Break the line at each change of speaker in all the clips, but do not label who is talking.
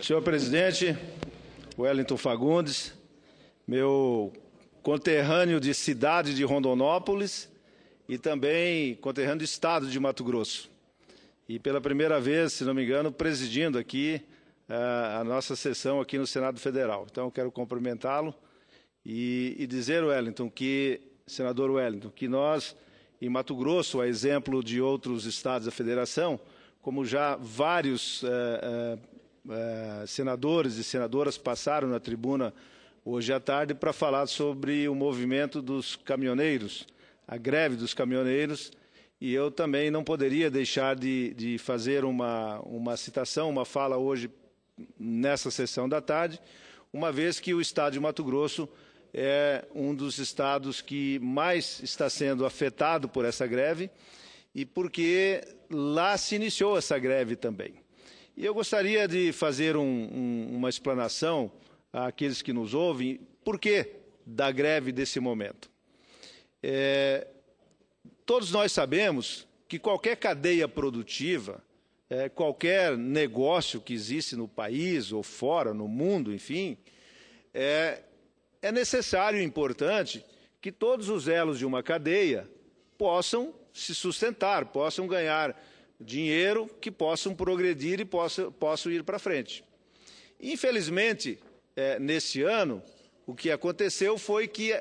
Senhor presidente, Wellington Fagundes, meu conterrâneo de cidade de Rondonópolis e também conterrâneo do estado de Mato Grosso. E pela primeira vez, se não me engano, presidindo aqui a nossa sessão aqui no Senado Federal. Então, eu quero cumprimentá-lo e dizer, senador Wellington, que nós, em Mato Grosso, a exemplo de outros estados da federação, como já vários senadores e senadoras passaram na tribuna hoje à tarde para falar sobre o movimento dos caminhoneiros, a greve dos caminhoneiros, e eu também não poderia deixar de fazer uma citação, uma fala hoje nessa sessão da tarde, uma vez que o estado de Mato Grosso é um dos estados que mais está sendo afetado por essa greve e porque lá se iniciou essa greve também. E eu gostaria de fazer uma explanação àqueles que nos ouvem, por que da greve desse momento. Todos nós sabemos que qualquer cadeia produtiva, qualquer negócio que existe no país ou fora, no mundo, enfim, é necessário e importante que todos os elos de uma cadeia possam se sustentar, possam ganhar dinheiro, que possam progredir e possam ir para frente. Infelizmente, nesse ano, o que aconteceu foi que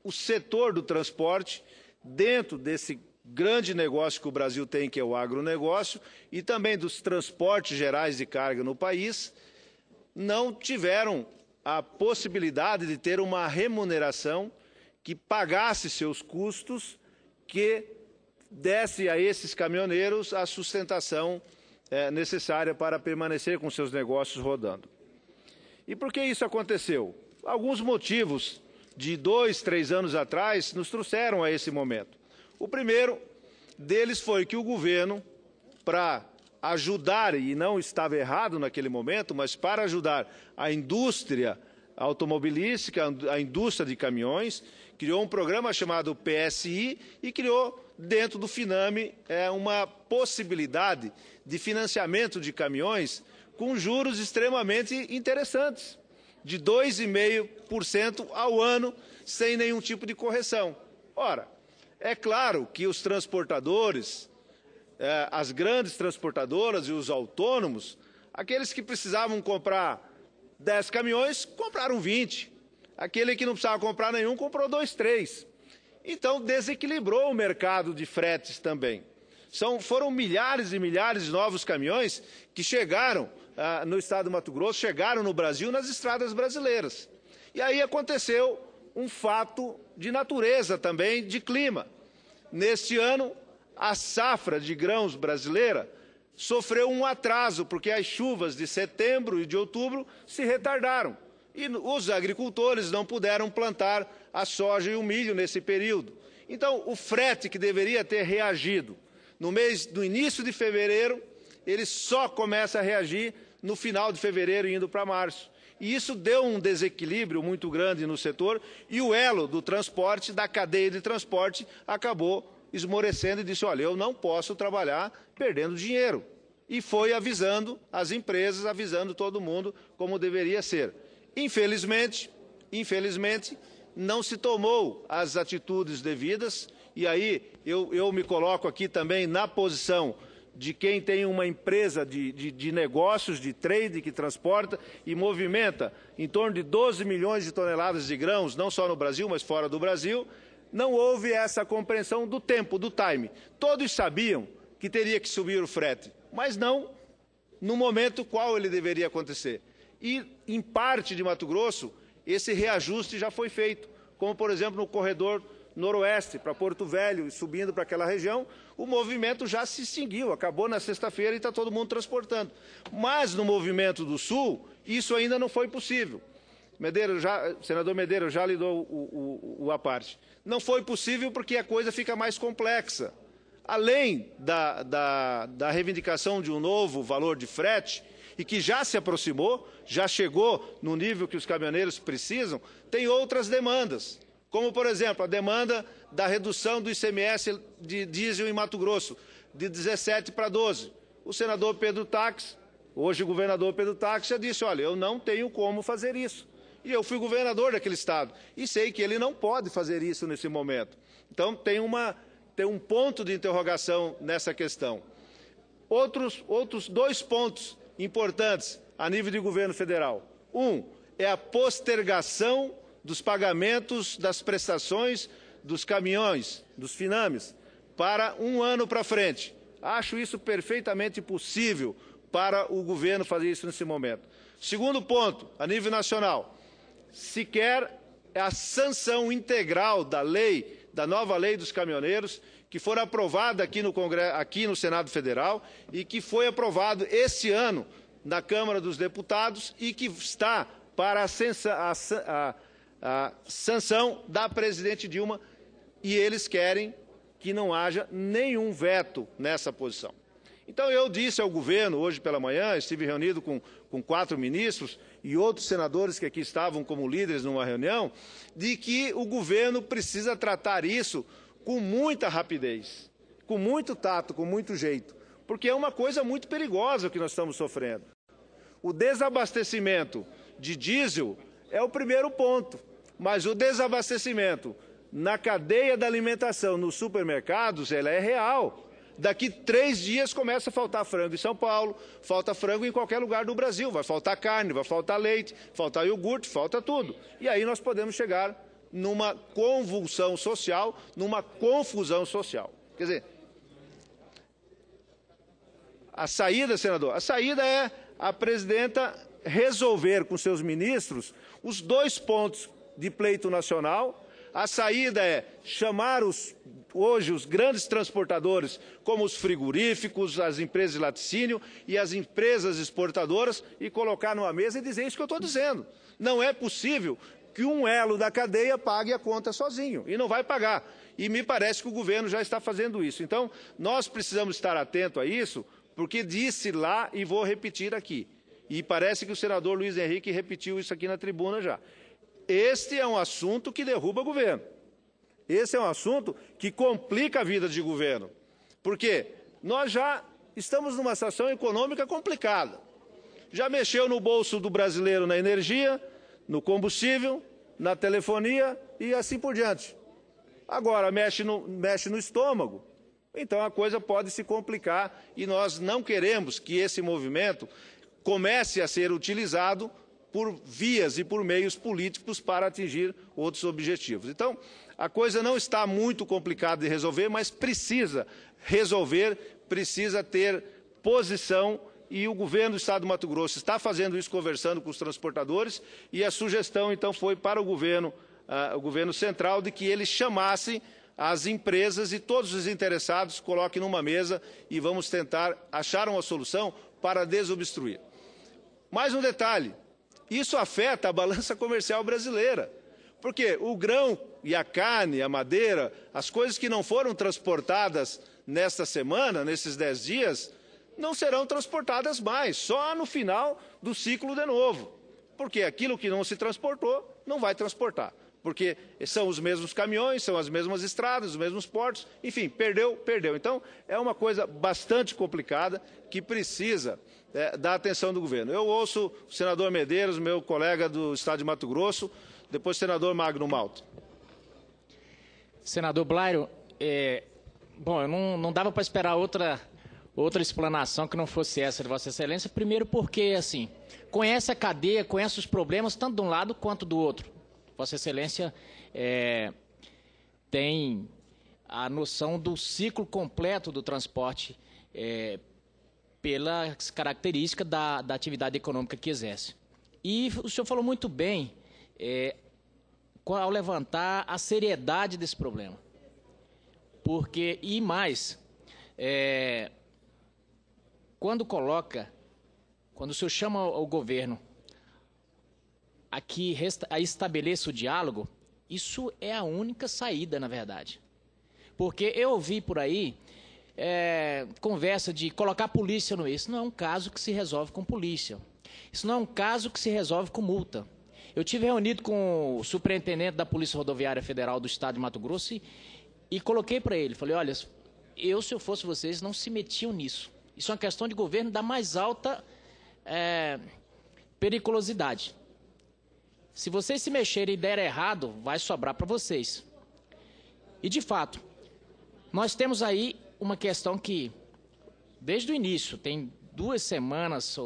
o setor do transporte, dentro desse grande negócio que o Brasil tem, que é o agronegócio, e também dos transportes gerais de carga no país, não tiveram a possibilidade de ter uma remuneração que pagasse seus custos, que desse a esses caminhoneiros a sustentação necessária para permanecer com seus negócios rodando. E por que isso aconteceu? Alguns motivos de 2, 3 anos atrás nos trouxeram a esse momento. O primeiro deles foi que o governo, para ajudar, e não estava errado naquele momento, mas para ajudar a indústria automobilística, a indústria de caminhões, criou um programa chamado PSI e criou, dentro do FINAME, uma possibilidade de financiamento de caminhões com juros extremamente interessantes, de 2,5% ao ano, sem nenhum tipo de correção. Ora, é claro que os transportadores, as grandes transportadoras e os autônomos, aqueles que precisavam comprar 10 caminhões, compraram 20. Aquele que não precisava comprar nenhum, comprou 2, 3. Então, desequilibrou o mercado de fretes também. Foram milhares e milhares de novos caminhões que chegaram no estado do Mato Grosso, chegaram no Brasil, nas estradas brasileiras. E aí aconteceu um fato de natureza também, de clima. Neste ano, a safra de grãos brasileira sofreu um atraso, porque as chuvas de setembro e de outubro se retardaram. E os agricultores não puderam plantar a soja e o milho nesse período. Então, o frete que deveria ter reagido no início de fevereiro, ele só começa a reagir no final de fevereiro, indo para março. E isso deu um desequilíbrio muito grande no setor e o elo do transporte, da cadeia de transporte, acabou esmorecendo e disse, olha, eu não posso trabalhar perdendo dinheiro. E foi avisando as empresas, avisando todo mundo como deveria ser. Infelizmente, não se tomou as atitudes devidas, e aí eu me coloco aqui também na posição de quem tem uma empresa de negócios, de trade, que transporta e movimenta em torno de 12 milhões de toneladas de grãos, não só no Brasil, mas fora do Brasil. Não houve essa compreensão do tempo, do time. Todos sabiam que teria que subir o frete, mas não no momento qual ele deveria acontecer. E, em parte de Mato Grosso, esse reajuste já foi feito, como, por exemplo, no corredor noroeste, para Porto Velho, e subindo para aquela região, o movimento já se extinguiu, acabou na sexta-feira e está todo mundo transportando. Mas, no movimento do sul, isso ainda não foi possível. Senador Medeiros, já lhe dou a parte. Não foi possível porque a coisa fica mais complexa. Além da reivindicação de um novo valor de frete, e que já se aproximou, já chegou no nível que os caminhoneiros precisam, tem outras demandas, como, por exemplo, a demanda da redução do ICMS de diesel em Mato Grosso, de 17 para 12. O senador Pedro Taques Hoje o governador Pedro Táxi já disse, olha, eu não tenho como fazer isso. E eu fui governador daquele estado e sei que ele não pode fazer isso nesse momento. Então tem um ponto de interrogação nessa questão. Outros dois pontos importantes a nível de governo federal. Um é a postergação dos pagamentos das prestações dos caminhões, dos finames, para um ano para frente. Acho isso perfeitamente possível para o governo fazer isso nesse momento. Segundo ponto, a nível nacional, se quer a sanção integral da lei, da nova lei dos caminhoneiros, que foi aprovada aqui no Congresso, aqui no Senado Federal e que foi aprovado este ano na Câmara dos Deputados e que está para a sanção da presidente Dilma, e eles querem que não haja nenhum veto nessa posição. Então eu disse ao governo, hoje pela manhã, estive reunido com 4 ministros e outros senadores que aqui estavam como líderes numa reunião, de que o governo precisa tratar isso com muita rapidez, com muito tato, com muito jeito, porque é uma coisa muito perigosa o que nós estamos sofrendo. O desabastecimento de diesel é o primeiro ponto, mas o desabastecimento na cadeia da alimentação, nos supermercados, ela é real. Daqui 3 dias começa a faltar frango em São Paulo, falta frango em qualquer lugar do Brasil, vai faltar carne, vai faltar leite, faltar iogurte, falta tudo. E aí nós podemos chegar numa convulsão social, numa confusão social. Quer dizer, a saída, senador, a saída é a presidenta resolver com seus ministros os 2 pontos de pleito nacional. A saída é chamar hoje os grandes transportadores, como os frigoríficos, as empresas de laticínio e as empresas exportadoras, e colocar numa mesa e dizer isso que eu estou dizendo. Não é possível que um elo da cadeia pague a conta sozinho, e não vai pagar. E me parece que o governo já está fazendo isso. Então, nós precisamos estar atentos a isso, porque disse lá e vou repetir aqui. E parece que o senador Luiz Henrique repetiu isso aqui na tribuna já. Este é um assunto que derruba o governo. Esse é um assunto que complica a vida de governo. Porque nós já estamos numa situação econômica complicada. Já mexeu no bolso do brasileiro na energia, no combustível, na telefonia e assim por diante. Agora mexe no estômago. Então a coisa pode se complicar e nós não queremos que esse movimento comece a ser utilizado por vias e por meios políticos para atingir outros objetivos. Então, a coisa não está muito complicada de resolver, mas precisa resolver, precisa ter posição, e o governo do Estado do Mato Grosso está fazendo isso, conversando com os transportadores, e a sugestão, então, foi para o governo central de que ele chamasse as empresas e todos os interessados, coloquem numa mesa e vamos tentar achar uma solução para desobstruir. Mais um detalhe. Isso afeta a balança comercial brasileira, porque o grão e a carne, a madeira, as coisas que não foram transportadas nesta semana, nesses 10 dias, não serão transportadas mais, só no final do ciclo de novo, porque aquilo que não se transportou, não vai transportar, porque são os mesmos caminhões, são as mesmas estradas, os mesmos portos, enfim, perdeu. Então, é uma coisa bastante complicada que precisa da atenção do governo. Eu ouço o senador Medeiros, meu colega do Estado de Mato Grosso, depois o senador Magno Malta.
Senador Blairo, bom, eu não dava para esperar outra explanação que não fosse essa de Vossa Excelência. Primeiro porque, assim, conhece a cadeia, conhece os problemas, tanto de um lado quanto do outro. Vossa Excelência tem a noção do ciclo completo do transporte pelas características da atividade econômica que exerce. E o senhor falou muito bem ao levantar a seriedade desse problema. Porque, e mais, quando o senhor chama o governo aqui a estabeleça o diálogo, isso é a única saída, na verdade. Porque eu ouvi por aí conversa de colocar polícia no meio. Isso não é um caso que se resolve com polícia. Isso não é um caso que se resolve com multa. Eu tive reunido com o superintendente da Polícia Rodoviária Federal do Estado de Mato Grosso e coloquei para ele, falei, olha, se eu fosse vocês, não se metiam nisso. Isso é uma questão de governo da mais alta periculosidade. Se vocês se mexerem e der errado, vai sobrar para vocês. E, de fato, nós temos aí uma questão que, desde o início, tem 2 semanas,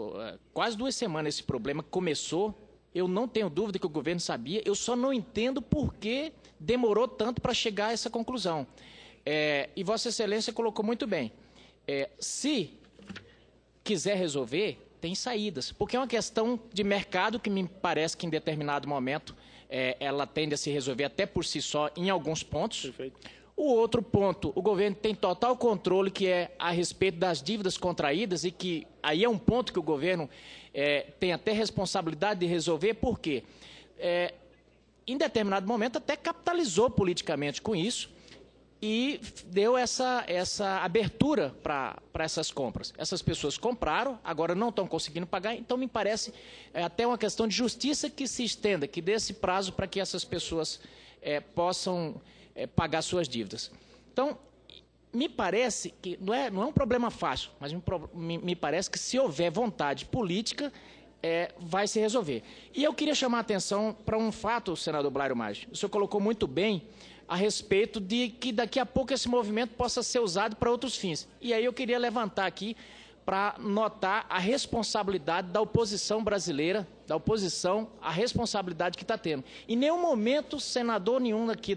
quase 2 semanas esse problema começou. Eu não tenho dúvida que o governo sabia, eu só não entendo por que demorou tanto para chegar a essa conclusão. E Vossa Excelência colocou muito bem. Se quiser resolver, tem saídas, porque é uma questão de mercado que me parece que em determinado momento ela tende a se resolver até por si só em alguns pontos.
Perfeito.
O outro ponto, o governo tem total controle, que é a respeito das dívidas contraídas, e que aí é um ponto que o governo tem até responsabilidade de resolver, porque em determinado momento até capitalizou politicamente com isso e deu essa abertura para essas compras. Essas pessoas compraram, agora não estão conseguindo pagar, então me parece até uma questão de justiça que se estenda, que dê esse prazo para que essas pessoas possam pagar suas dívidas. Então, me parece que não é um problema fácil, mas me parece que se houver vontade política, vai se resolver. E eu queria chamar a atenção para um fato, senador Blairo Maggi. O senhor colocou muito bem a respeito de que daqui a pouco esse movimento possa ser usado para outros fins. E aí eu queria levantar aqui para notar a responsabilidade da oposição brasileira, da oposição, a responsabilidade que está tendo. Em nenhum momento, senador nenhum aqui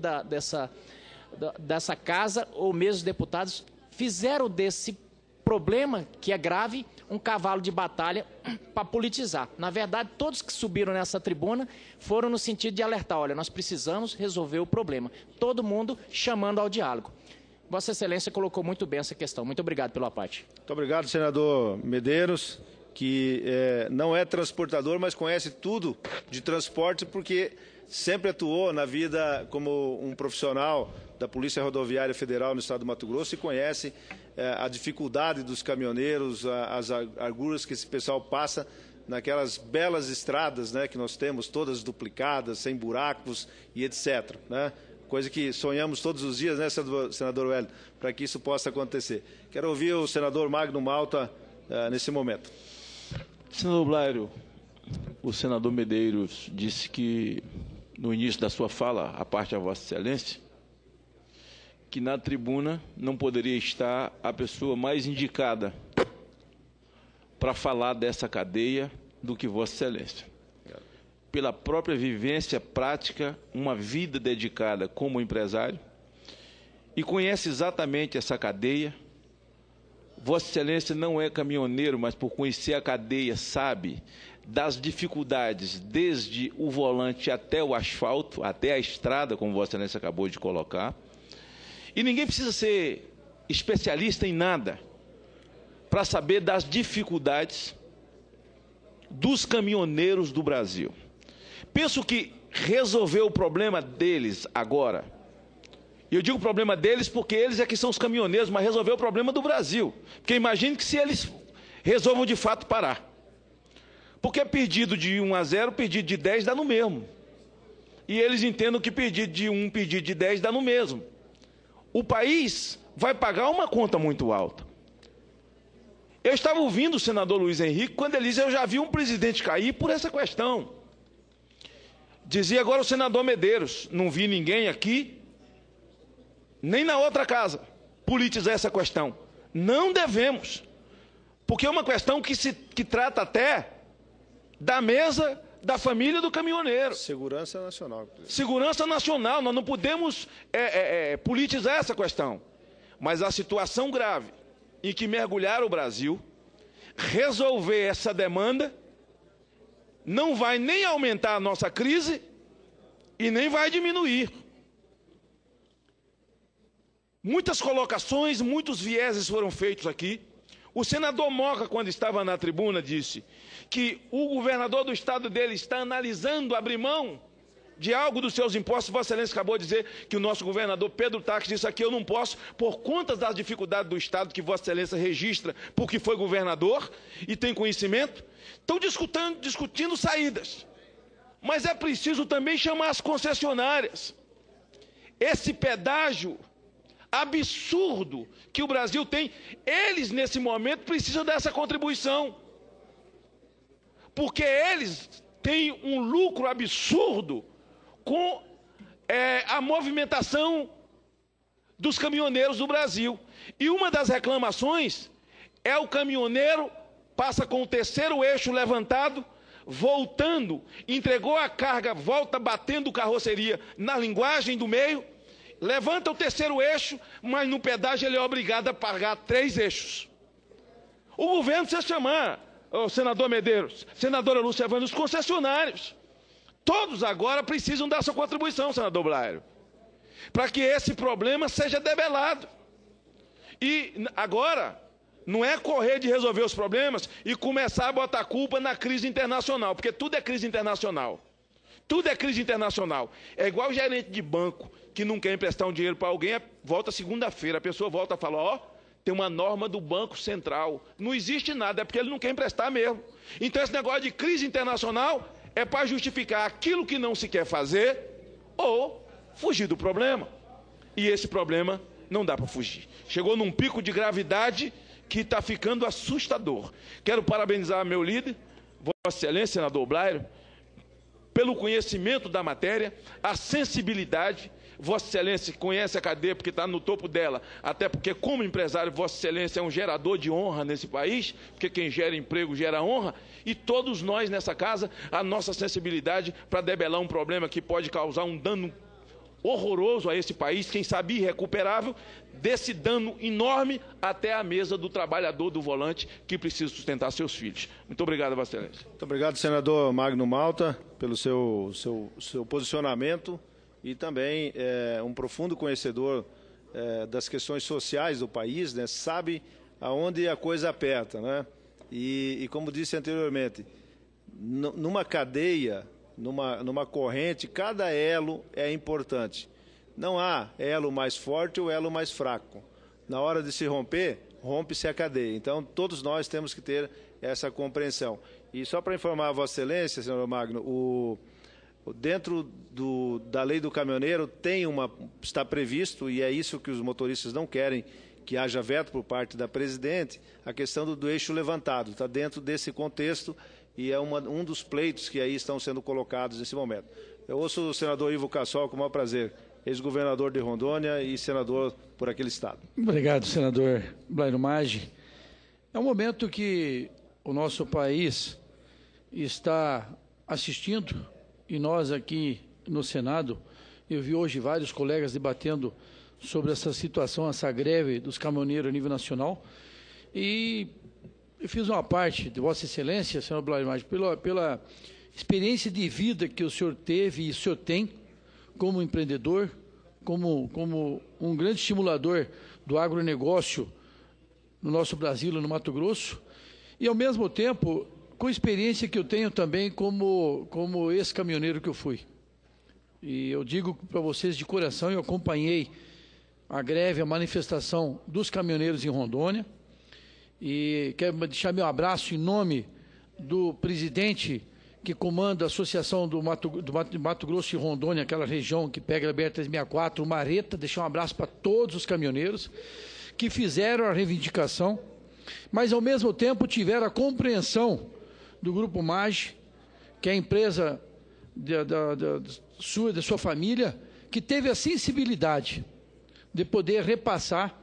dessa casa, ou mesmo os deputados, fizeram desse problema, que é grave, um cavalo de batalha para politizar. Na verdade, todos que subiram nessa tribuna foram no sentido de alertar, olha, nós precisamos resolver o problema. Todo mundo chamando ao diálogo. Vossa Excelência colocou muito bem essa questão. Muito obrigado pela parte.
Muito obrigado, senador Medeiros, que não é transportador, mas conhece tudo de transporte, porque sempre atuou na vida como um profissional da Polícia Rodoviária Federal no estado do Mato Grosso e conhece a dificuldade dos caminhoneiros, as agruras que esse pessoal passa naquelas belas estradas, né, que nós temos, todas duplicadas, sem buracos e etc., né? Coisa que sonhamos todos os dias, né, senador Wellington, para que isso possa acontecer. Quero ouvir o senador Magno Malta nesse momento.
Senador Blairo, o senador Medeiros disse que, no início da sua fala, a parte da Vossa Excelência, que na tribuna não poderia estar a pessoa mais indicada para falar dessa cadeia do que Vossa Excelência. Pela própria vivência prática, uma vida dedicada como empresário, e conhece exatamente essa cadeia. Vossa Excelência não é caminhoneiro, mas por conhecer a cadeia sabe das dificuldades, desde o volante até o asfalto, até a estrada, como Vossa Excelência acabou de colocar. E ninguém precisa ser especialista em nada para saber das dificuldades dos caminhoneiros do Brasil. Penso que resolver o problema deles agora, e eu digo o problema deles porque eles é que são os caminhoneiros, mas resolver o problema do Brasil. Porque imagine que se eles resolvam de fato parar. Porque pedido de 1 a 0, pedido de 10 dá no mesmo. E eles entendem que pedido de 1, pedido de 10 dá no mesmo. O país vai pagar uma conta muito alta. Eu estava ouvindo o senador Luiz Henrique quando ele disse, eu já vi um presidente cair por essa questão. Dizia agora o senador Medeiros, não vi ninguém aqui, nem na outra casa, politizar essa questão. Não devemos, porque é uma questão que trata até da mesa da família do caminhoneiro.
Segurança nacional.
Segurança nacional, nós não podemos politizar essa questão. Mas a situação grave em que mergulhar o Brasil, resolver essa demanda, não vai nem aumentar a nossa crise e nem vai diminuir. Muitas colocações, muitos vieses foram feitos aqui. O senador Moca, quando estava na tribuna, disse que o governador do estado dele está analisando abrir mão de algo dos seus impostos. Vossa Excelência acabou de dizer que o nosso governador Pedro Taques disse aqui, eu não posso, por conta das dificuldades do estado que Vossa Excelência registra, porque foi governador e tem conhecimento. Estão discutindo saídas. Mas é preciso também chamar as concessionárias. Esse pedágio absurdo que o Brasil tem, eles nesse momento precisam dessa contribuição. porque eles têm um lucro absurdo com a movimentação dos caminhoneiros do Brasil. E uma das reclamações é o caminhoneiro passa com o terceiro eixo levantado, voltando, entregou a carga, volta batendo carroceria na linguagem do meio, levanta o terceiro eixo, mas no pedágio ele é obrigado a pagar 3 eixos. O governo precisa chamar, o senador Medeiros, senadora Lúcia Evânia, os concessionários. Todos agora precisam dar sua contribuição, senador Blairo, para que esse problema seja debelado. E agora, não é correr de resolver os problemas e começar a botar culpa na crise internacional, porque tudo é crise internacional. Tudo é crise internacional. É igual o gerente de banco que não quer emprestar um dinheiro para alguém, volta segunda-feira, a pessoa volta e fala, ó, tem uma norma do Banco Central. Não existe nada, é porque ele não quer emprestar mesmo. Então esse negócio de crise internacional é para justificar aquilo que não se quer fazer ou fugir do problema. E esse problema não dá para fugir. Chegou num pico de gravidade que está ficando assustador. Quero parabenizar meu líder, Vossa Excelência, senador Blairo, pelo conhecimento da matéria, a sensibilidade. Vossa Excelência conhece a cadeia porque está no topo dela, até porque, como empresário, Vossa Excelência é um gerador de honra nesse país, porque quem gera emprego gera honra, e todos nós nessa casa, a nossa sensibilidade para debelar um problema que pode causar um dano horroroso a esse país, quem sabe irrecuperável, desse dano enorme até a mesa do trabalhador do volante que precisa sustentar seus filhos. Muito obrigado, Vossa Excelência.
Muito obrigado, senador Magno Malta, pelo seu posicionamento e também um profundo conhecedor das questões sociais do país, né? Sabe aonde a coisa aperta, né? E como disse anteriormente, numa cadeia, numa corrente, cada elo é importante. Não há elo mais forte ou elo mais fraco. Na hora de se romper, rompe-se a cadeia. Então, todos nós temos que ter essa compreensão. E só para informar a Vossa Excelência, senhor Magno, dentro da lei do caminhoneiro está previsto, e é isso que os motoristas não querem, que haja veto por parte da presidente, a questão do eixo levantado. Está dentro desse contexto e é um dos pleitos que aí estão sendo colocados nesse momento. Eu ouço o senador Ivo Cassol com o maior prazer, ex-governador de Rondônia e senador por aquele estado.
Obrigado, senador Blairo Maggi. É um momento que o nosso país está assistindo, e nós aqui no Senado, eu vi hoje vários colegas debatendo sobre essa situação, essa greve dos caminhoneiros a nível nacional, e eu fiz uma parte de Vossa Excelência, senhor Blairo Maggi, pela experiência de vida que o senhor teve e o senhor tem como empreendedor, como um grande estimulador do agronegócio no nosso Brasil, no Mato Grosso, e ao mesmo tempo com a experiência que eu tenho também como ex-caminhoneiro que eu fui. E eu digo para vocês de coração, eu acompanhei a greve, a manifestação dos caminhoneiros em Rondônia, e quero deixar meu abraço em nome do presidente que comanda a Associação do Mato Grosso e Rondônia, aquela região que pega a BR-364, o Mareta, deixar um abraço para todos os caminhoneiros que fizeram a reivindicação, mas ao mesmo tempo tiveram a compreensão do Grupo Maggi, que é a empresa da sua família, que teve a sensibilidade de poder repassar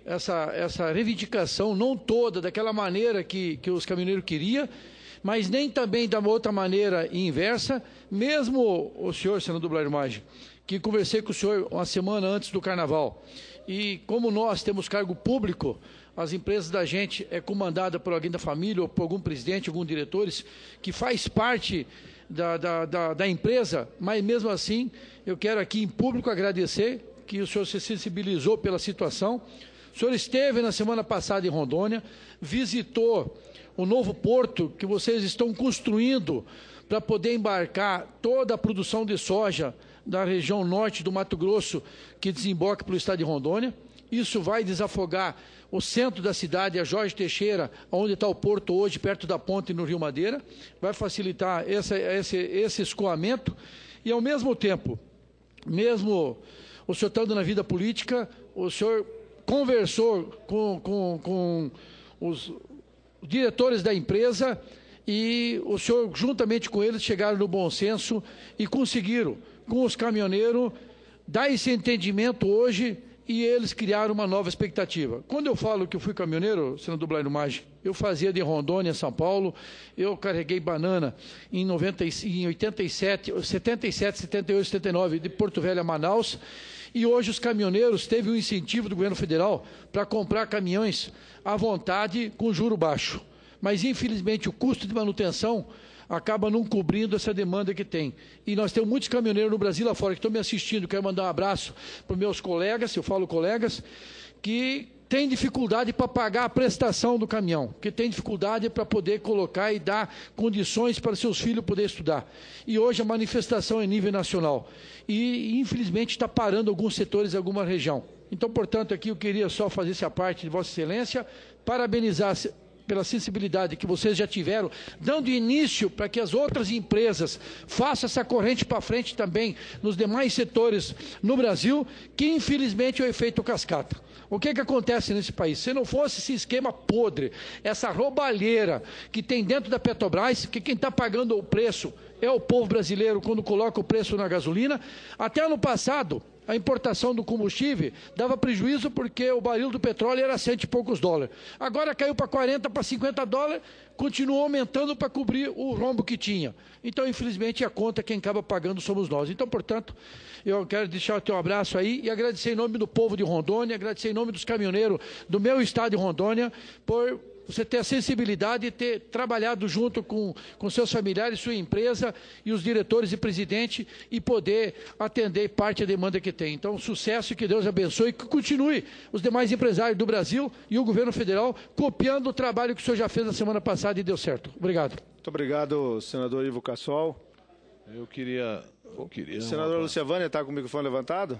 essa reivindicação, não toda daquela maneira que os caminhoneiros queriam, mas nem também da outra maneira inversa, mesmo o senhor, senador Blairo Maggi, que conversei com o senhor uma semana antes do Carnaval, e como nós temos cargo público, as empresas da gente é comandada por alguém da família, ou por algum presidente, algum diretores, que faz parte da empresa, mas mesmo assim, eu quero aqui em público agradecer que o senhor se sensibilizou pela situação. O senhor esteve na semana passada em Rondônia, visitou o novo porto que vocês estão construindo para poder embarcar toda a produção de soja da região norte do Mato Grosso que desemboca pelo estado de Rondônia. Isso vai desafogar o centro da cidade, a Jorge Teixeira, onde está o porto hoje, perto da ponte no Rio Madeira, vai facilitar esse escoamento e, ao mesmo tempo, mesmo o senhor estando na vida política, o senhor conversou com os diretores da empresa e o senhor, juntamente com eles, chegaram no bom senso e conseguiram, com os caminhoneiros, dar esse entendimento hoje, e eles criaram uma nova expectativa. Quando eu falo que eu fui caminhoneiro, senador Blairo Maggi, eu fazia de Rondônia, São Paulo, eu carreguei banana em 87, 78, 79, de Porto Velho a Manaus, e hoje os caminhoneiros teve um incentivo do governo federal para comprar caminhões à vontade com juro baixo. Mas, infelizmente, o custo de manutenção acaba não cobrindo essa demanda que tem. E nós temos muitos caminhoneiros no Brasil lá fora que estão me assistindo. Quero mandar um abraço para os meus colegas, eu falo colegas, que têm dificuldade para pagar a prestação do caminhão, que têm dificuldade para poder colocar e dar condições para seus filhos poderem estudar. E hoje a manifestação é em nível nacional. E, infelizmente, está parando alguns setores, alguma região. Então, portanto, aqui eu queria só fazer essa parte de Vossa Excelência, parabenizar pela sensibilidade que vocês já tiveram, dando início para que as outras empresas façam essa corrente para frente também nos demais setores no Brasil, que infelizmente é o efeito cascata. O que acontece nesse país? Se não fosse esse esquema podre, essa roubalheira que tem dentro da Petrobras, que quem está pagando o preço é o povo brasileiro quando coloca o preço na gasolina, até ano passado, a importação do combustível dava prejuízo porque o barril do petróleo era $100 e poucos. Agora caiu para 40, para 50 dólares, continuou aumentando para cobrir o rombo que tinha. Então, infelizmente, a conta quem acaba pagando somos nós. Então, portanto, eu quero deixar o teu abraço aí e agradecer em nome do povo de Rondônia, agradecer em nome dos caminhoneiros do meu estado de Rondônia, por você ter a sensibilidade de ter trabalhado junto com seus familiares, sua empresa e os diretores e presidente e poder atender parte da demanda que tem. Então, sucesso e que Deus abençoe e que continue os demais empresários do Brasil e o governo federal copiando o trabalho que o senhor já fez na semana passada e deu certo. Obrigado.
Muito obrigado, senador Ivo Cassol.
Eu queria...
Senadora Lúcia Vânia está com o microfone levantado?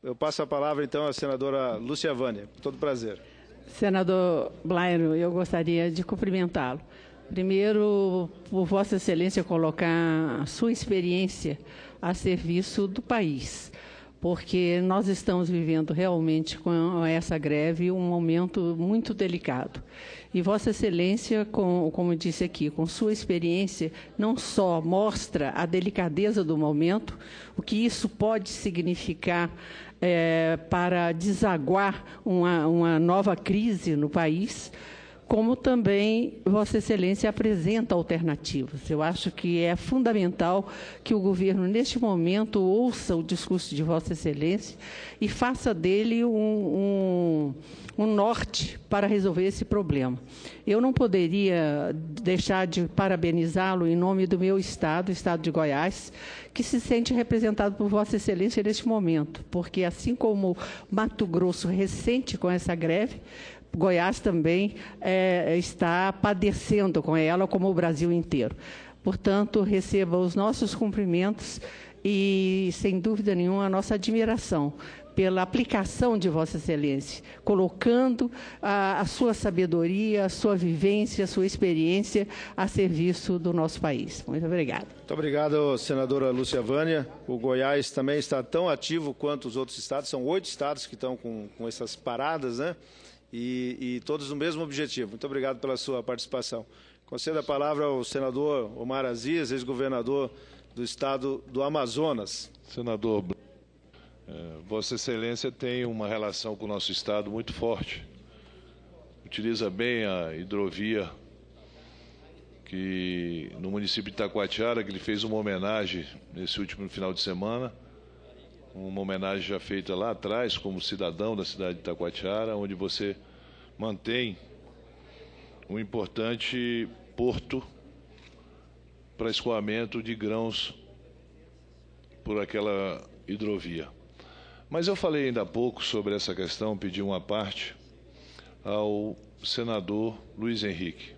Eu passo a palavra, então, à senadora Lúcia Vânia. Com todo prazer.
Senador Blairo, eu gostaria de cumprimentá-lo. Primeiro, por Vossa Excelência colocar a sua experiência a serviço do país, porque nós estamos vivendo realmente com essa greve um momento muito delicado. E Vossa Excelência, como disse aqui, com sua experiência, não só mostra a delicadeza do momento, o que isso pode significar para desaguar uma nova crise no país, como também Vossa Excelência apresenta alternativas. Eu acho que é fundamental que o governo, neste momento, ouça o discurso de Vossa Excelência e faça dele um norte para resolver esse problema. Eu não poderia deixar de parabenizá-lo em nome do meu estado, o estado de Goiás, que se sente representado por Vossa Excelência neste momento, porque, assim como Mato Grosso ressente com essa greve, Goiás também está padecendo com ela, como o Brasil inteiro. Portanto, receba os nossos cumprimentos e, sem dúvida nenhuma, a nossa admiração pela aplicação de Vossa Excelência, colocando a sua sabedoria, a sua vivência, a sua experiência a serviço do nosso país. Muito obrigada.
Muito obrigado, senadora Lúcia Vânia. O Goiás também está tão ativo quanto os outros estados. São 8 estados que estão com essas paradas, né? E todos no mesmo objetivo. Muito obrigado pela sua participação. Concedo a palavra ao senador Omar Aziz, ex-governador do estado do Amazonas.
Senador, Vossa Excelência tem uma relação com o nosso estado muito forte. Utiliza bem a hidrovia que no município de Itacoatiara, que ele fez uma homenagem nesse último final de semana. Uma homenagem já feita lá atrás, como cidadão da cidade de Itacoatiara, onde você mantém um importante porto para escoamento de grãos por aquela hidrovia. Mas eu falei ainda há pouco sobre essa questão, pedi uma parte ao senador Luiz Henrique.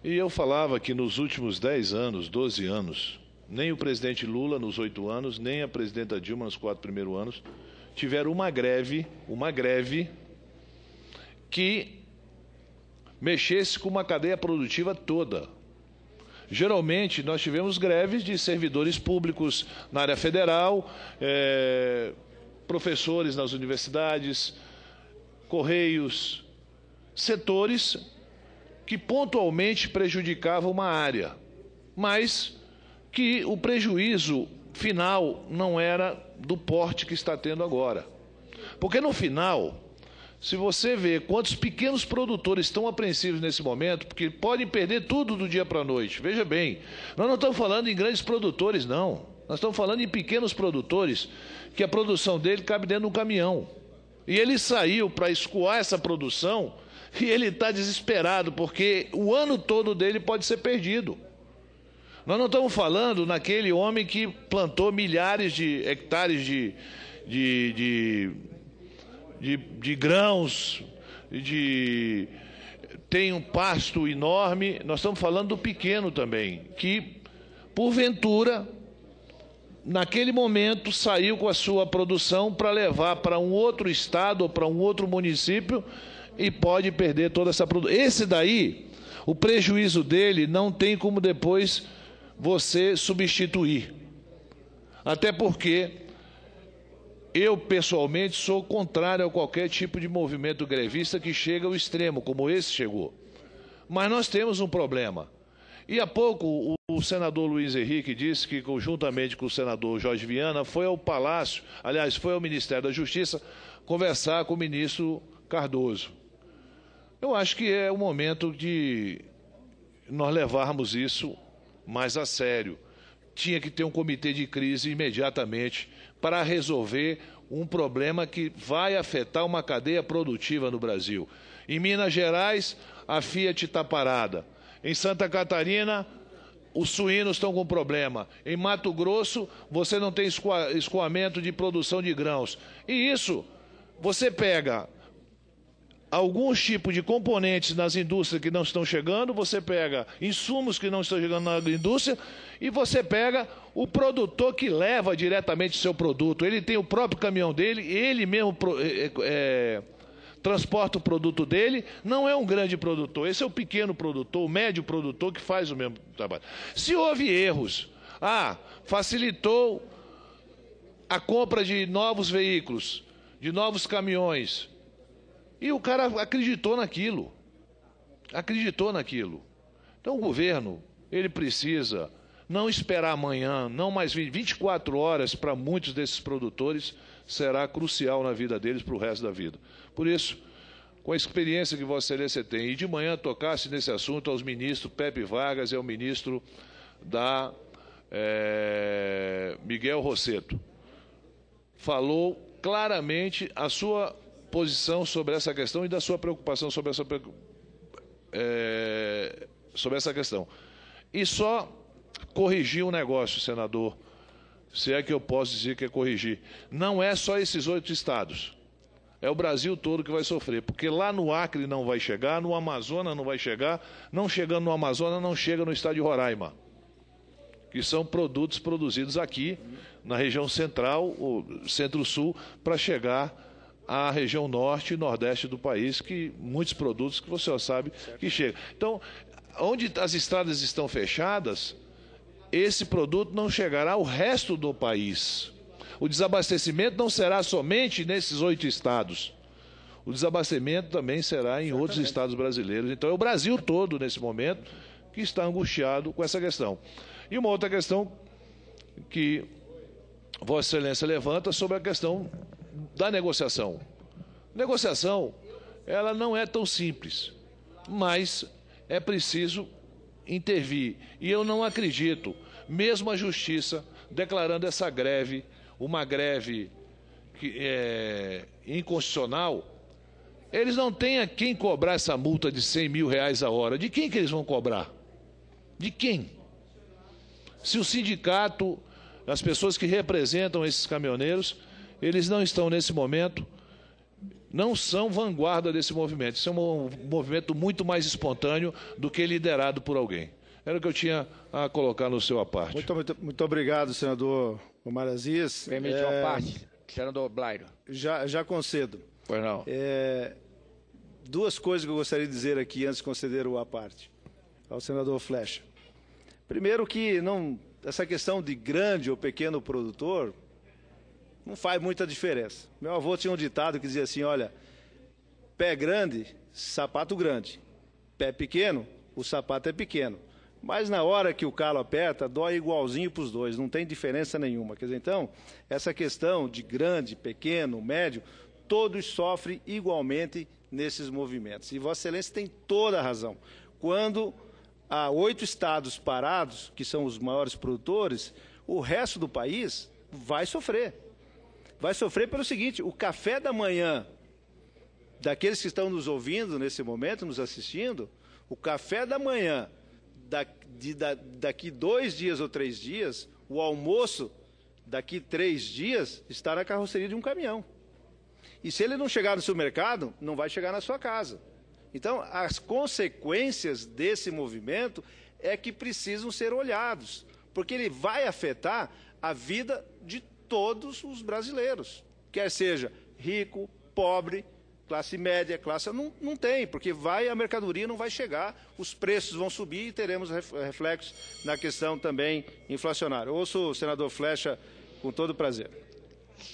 E eu falava que nos últimos 10 anos, 12 anos, nem o presidente Lula nos 8 anos, nem a presidenta Dilma nos 4 primeiros anos, tiveram uma greve que mexesse com uma cadeia produtiva toda. Geralmente, nós tivemos greves de servidores públicos na área federal, professores nas universidades, correios, setores que pontualmente prejudicava uma área, mas que o prejuízo final não era do porte que está tendo agora. Porque no final, se você vê quantos pequenos produtores estão apreensivos nesse momento, porque podem perder tudo do dia para a noite. Veja bem, nós não estamos falando em grandes produtores, não. Nós estamos falando em pequenos produtores, que a produção dele cabe dentro de um caminhão. E ele saiu para escoar essa produção e ele está desesperado, porque o ano todo dele pode ser perdido. Nós não estamos falando naquele homem que plantou milhares de hectares de grãos, tem um pasto enorme. Nós estamos falando do pequeno também, que, porventura, naquele momento, saiu com a sua produção para levar para um outro estado ou para um outro município e pode perder toda essa produção. Esse daí, o prejuízo dele não tem como depois você substituir. Até porque eu, pessoalmente, sou contrário a qualquer tipo de movimento grevista que chega ao extremo, como esse chegou. Mas nós temos um problema. E há pouco o senador Luiz Henrique disse que, conjuntamente com o senador Jorge Viana, foi ao Palácio, aliás, foi ao Ministério da Justiça, conversar com o ministro Cardoso. Eu acho que é o momento de nós levarmos isso mais a sério. Tinha que ter um comitê de crise imediatamente para resolver um problema que vai afetar uma cadeia produtiva no Brasil. Em Minas Gerais, a Fiat está parada. Em Santa Catarina, os suínos estão com problema. Em Mato Grosso, você não tem escoamento de produção de grãos. E isso, você pega alguns tipos de componentes nas indústrias que não estão chegando, você pega insumos que não estão chegando na indústria e você pega o produtor que leva diretamente o seu produto. Ele tem o próprio caminhão dele, ele mesmo transporta o produto dele, não é um grande produtor, esse é o pequeno produtor, o médio produtor que faz o mesmo trabalho. Se houve erros, facilitou a compra de novos veículos, de novos caminhões, e o cara acreditou naquilo. Então o governo, ele precisa não esperar amanhã, não mais 24 horas para muitos desses produtores, será crucial na vida deles para o resto da vida. Por isso, com a experiência que Vossa Excelência tem, e de manhã tocasse nesse assunto aos ministros Pepe Vargas e ao ministro Miguel Rosseto, falou claramente a sua posição sobre essa questão e da sua preocupação sobre essa questão. E só corrigir um negócio, senador, se é que eu posso dizer que é corrigir. Não é só esses 8 estados. É o Brasil todo que vai sofrer, porque lá no Acre não vai chegar, no Amazonas não vai chegar, não chegando no Amazonas, não chega no estado de Roraima, que são produtos produzidos aqui, na região central, ou centro-sul, para chegar à região norte e nordeste do país, que muitos produtos que você já sabe que chegam. Então, onde as estradas estão fechadas, esse produto não chegará ao resto do país. O desabastecimento não será somente nesses 8 estados. O desabastecimento também será em outros estados brasileiros. Então, é o Brasil todo, nesse momento, que está angustiado com essa questão. E uma outra questão que Vossa Excelência levanta sobre a questão da negociação. Negociação, ela não é tão simples, mas é preciso intervir. E eu não acredito, mesmo a Justiça declarando essa greve, uma greve que é inconstitucional, eles não têm a quem cobrar essa multa de R$100 mil a hora. De quem que eles vão cobrar? De quem? Se o sindicato, as pessoas que representam esses caminhoneiros, eles não estão nesse momento, não são vanguarda desse movimento. Isso é um movimento muito mais espontâneo do que liderado por alguém. Era o que eu tinha a colocar no seu à parte.
Muito obrigado, senador Omar Aziz.
Permite uma parte, senador Blairo.
Já concedo.
Pois não.
Duas coisas que eu gostaria de dizer aqui antes de conceder o à parte ao senador Flecha. Primeiro que essa questão de grande ou pequeno produtor não faz muita diferença. Meu avô tinha um ditado que dizia assim, olha, pé grande, sapato grande. pé pequeno, o sapato é pequeno. Mas na hora que o calo aperta, dói igualzinho para os dois, não tem diferença nenhuma. Quer dizer, então, essa questão de grande, pequeno, médio, todos sofrem igualmente nesses movimentos. E Vossa Excelência tem toda a razão. Quando há 8 estados parados, que são os maiores produtores, o resto do país vai sofrer. Vai sofrer pelo seguinte, o café da manhã daqueles que estão nos ouvindo nesse momento, nos assistindo, o café da manhã daqui 2 dias ou 3 dias, o almoço daqui 3 dias está na carroceria de um caminhão. E se ele não chegar no seu mercado, não vai chegar na sua casa. Então, as consequências desse movimento é que precisam ser olhados, porque ele vai afetar a vida de todos os brasileiros, quer seja rico, pobre, classe média, classe... Não tem, porque a mercadoria não vai chegar, os preços vão subir e teremos reflexos na questão também inflacionária. Ouço o senador Flecha com todo prazer.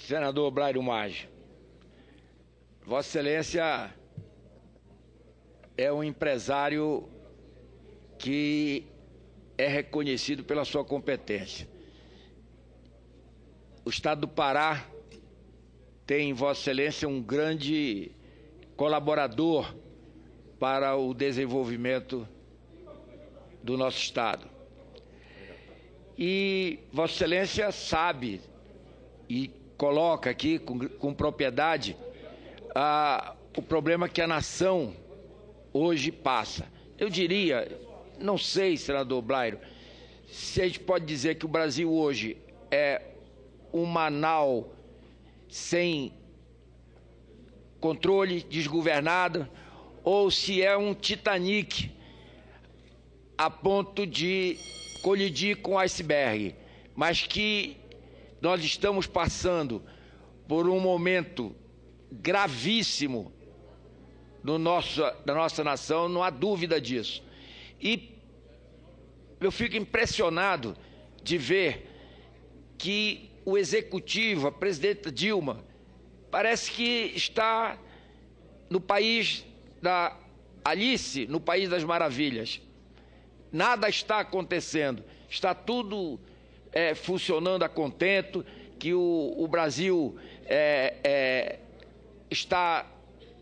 Senador Blairo Maggi, Vossa Excelência é um empresário que é reconhecido pela sua competência. O Estado do Pará tem em Vossa Excelência um grande colaborador para o desenvolvimento do nosso Estado. E Vossa Excelência sabe e coloca aqui com propriedade o problema que a nação hoje passa. Eu diria, não sei, senador Blairo, se a gente pode dizer que o Brasil hoje é uma nau sem controle, desgovernada, ou se é um Titanic a ponto de colidir com o iceberg, mas que nós estamos passando por um momento gravíssimo da nossa nação, não há dúvida disso. E eu fico impressionado de ver que o executivo, a presidenta Dilma, parece que está no país da Alice, no País das Maravilhas. Nada está acontecendo, está tudo funcionando a contento, que o Brasil está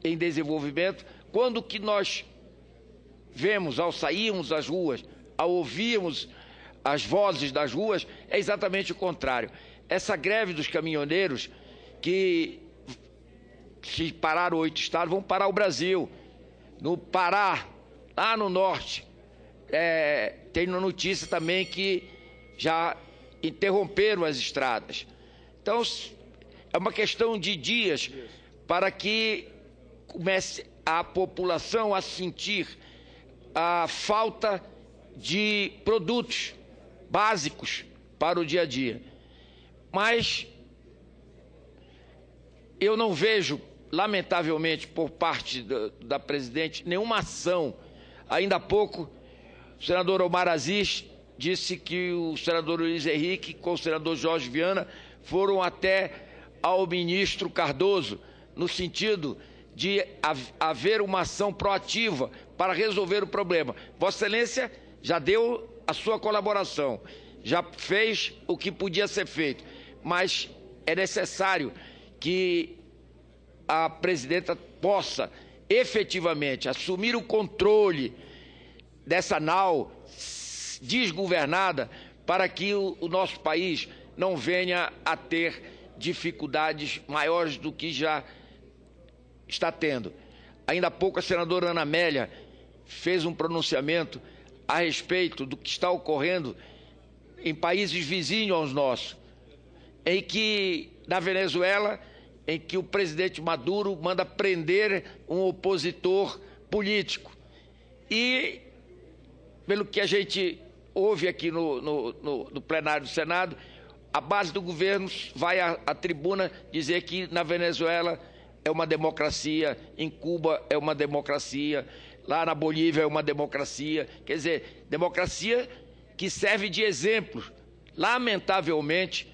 em desenvolvimento, quando que nós vemos, ao sairmos às ruas, ao ouvirmos as vozes das ruas, é exatamente o contrário. Essa greve dos caminhoneiros, que se pararam 8 estados, vão parar o Brasil. No Pará, lá no norte, tem uma notícia também que já interromperam as estradas. Então, é uma questão de dias para que comece a população a sentir a falta de produtos básicos para o dia a dia. Mas eu não vejo, lamentavelmente, por parte da presidente, nenhuma ação. Ainda há pouco, o senador Omar Aziz disse que o senador Luiz Henrique com o senador Jorge Viana foram até ao ministro Cardoso, no sentido de haver uma ação proativa para resolver o problema. Vossa Excelência já deu a sua colaboração, já fez o que podia ser feito, mas é necessário que a presidenta possa efetivamente assumir o controle dessa nau desgovernada para que o nosso país não venha a ter dificuldades maiores do que já está tendo. Ainda há pouco a senadora Ana Amélia fez um pronunciamento a respeito do que está ocorrendo em países vizinhos aos nossos, em que, na Venezuela, em que o presidente Maduro manda prender um opositor político. E, pelo que a gente ouve aqui no plenário do Senado, a base do governo vai à tribuna dizer que na Venezuela é uma democracia, em Cuba é uma democracia, lá na Bolívia é uma democracia. Quer dizer, democracia que serve de exemplo, lamentavelmente,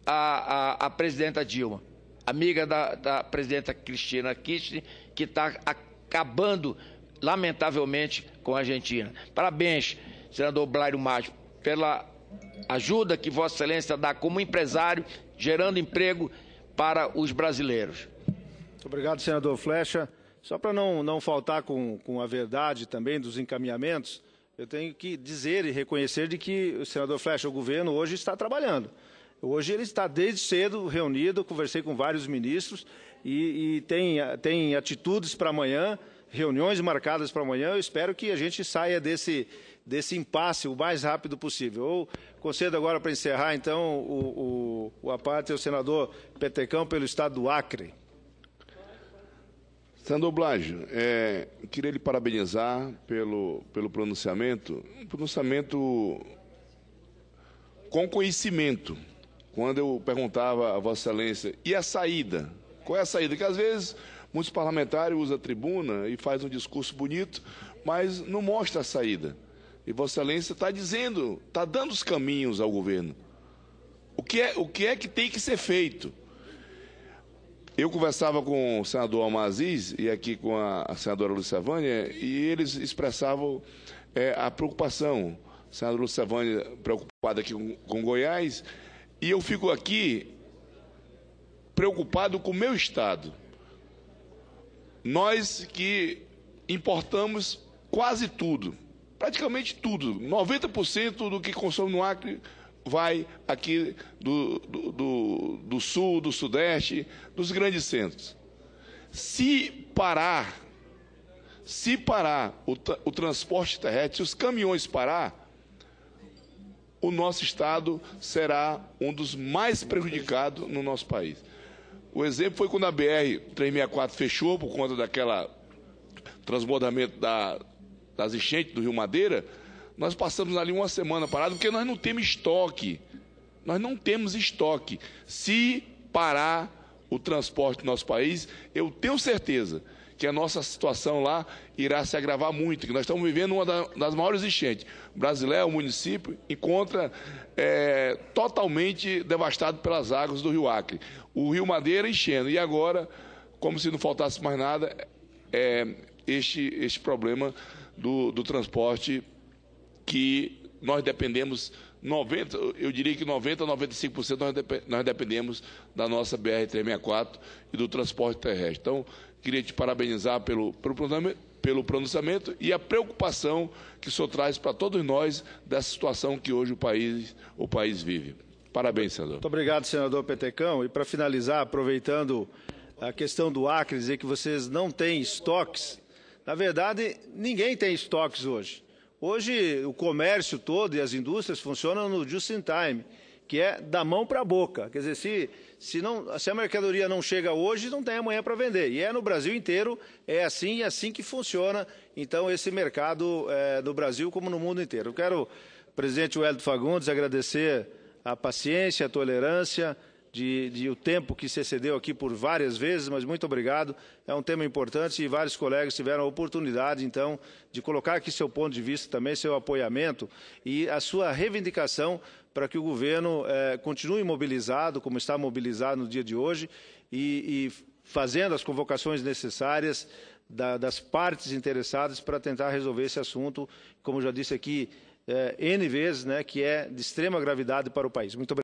a presidenta Dilma, amiga da presidenta Cristina Kirchner, que está acabando lamentavelmente, com a Argentina. Parabéns, senador Blairo Maggi, pela ajuda que Vossa Excelência dá como empresário, gerando emprego para os brasileiros.
Muito obrigado, senador Flecha. Só para não faltar com a verdade também dos encaminhamentos, eu tenho que dizer e reconhecer de que o senador Flecha, o governo, hoje está trabalhando. Hoje ele está desde cedo reunido, conversei com vários ministros e tem atitudes para amanhã, reuniões marcadas para amanhã. Eu espero que a gente saia desse impasse o mais rápido possível. Eu concedo agora, para encerrar, então, a parte ao senador Petecão pelo estado do Acre.
Senador Blágio, queria lhe parabenizar pelo pronunciamento, com conhecimento. Quando eu perguntava a Vossa Excelência, e a saída? Qual é a saída? Que às vezes muitos parlamentares usam a tribuna e fazem um discurso bonito, mas não mostra a saída. E Vossa Excelência está dizendo, está dando os caminhos ao governo. O que é que tem que ser feito? Eu conversava com o senador Omar Aziz e aqui com a senadora Lucévânia, e eles expressavam a preocupação. A senadora Lucévânia preocupada aqui com Goiás, e eu fico aqui preocupado com o meu estado. Nós que importamos quase tudo, praticamente tudo, 90% do que consome no Acre vai aqui do sul, do sudeste, dos grandes centros. Se parar o transporte terrestre, se os caminhões parar, o nosso estado será um dos mais prejudicados no nosso país. O exemplo foi quando a BR-364 fechou por conta daquela transbordamento das enchentes do Rio Madeira. Nós passamos ali uma semana parado porque nós não temos estoque. Nós não temos estoque. Se parar o transporte do nosso país, eu tenho certeza que a nossa situação lá irá se agravar muito, que nós estamos vivendo uma das maiores enchentes. Brasileiro, o município, encontra totalmente devastado pelas águas do Rio Acre. O Rio Madeira enchendo. E agora, como se não faltasse mais nada, este problema do transporte que nós dependemos 90% a 95% nós dependemos da nossa BR-364 e do transporte terrestre. Então, queria te parabenizar pelo pronunciamento e a preocupação que o senhor traz para todos nós dessa situação que hoje o país vive. Parabéns, senador.
Muito obrigado, senador Petecão. E para finalizar, aproveitando a questão do Acre, dizer que vocês não têm estoques. Na verdade, ninguém tem estoques hoje. Hoje, o comércio todo e as indústrias funcionam no just in time, que é da mão para a boca. Quer dizer, se a mercadoria não chega hoje, não tem amanhã para vender. E no Brasil inteiro, é assim que funciona, então, esse mercado no Brasil como no mundo inteiro. Eu quero, presidente Wellington Fagundes, agradecer a paciência, a tolerância, o tempo que se excedeu aqui por várias vezes, mas muito obrigado. É um tema importante e vários colegas tiveram a oportunidade, então, de colocar aqui seu ponto de vista também, seu apoiamento e a sua reivindicação para que o governo continue mobilizado, como está mobilizado no dia de hoje, e fazendo as convocações necessárias das partes interessadas para tentar resolver esse assunto, como já disse aqui N vezes, né, que é de extrema gravidade para o país. Muito obrigado.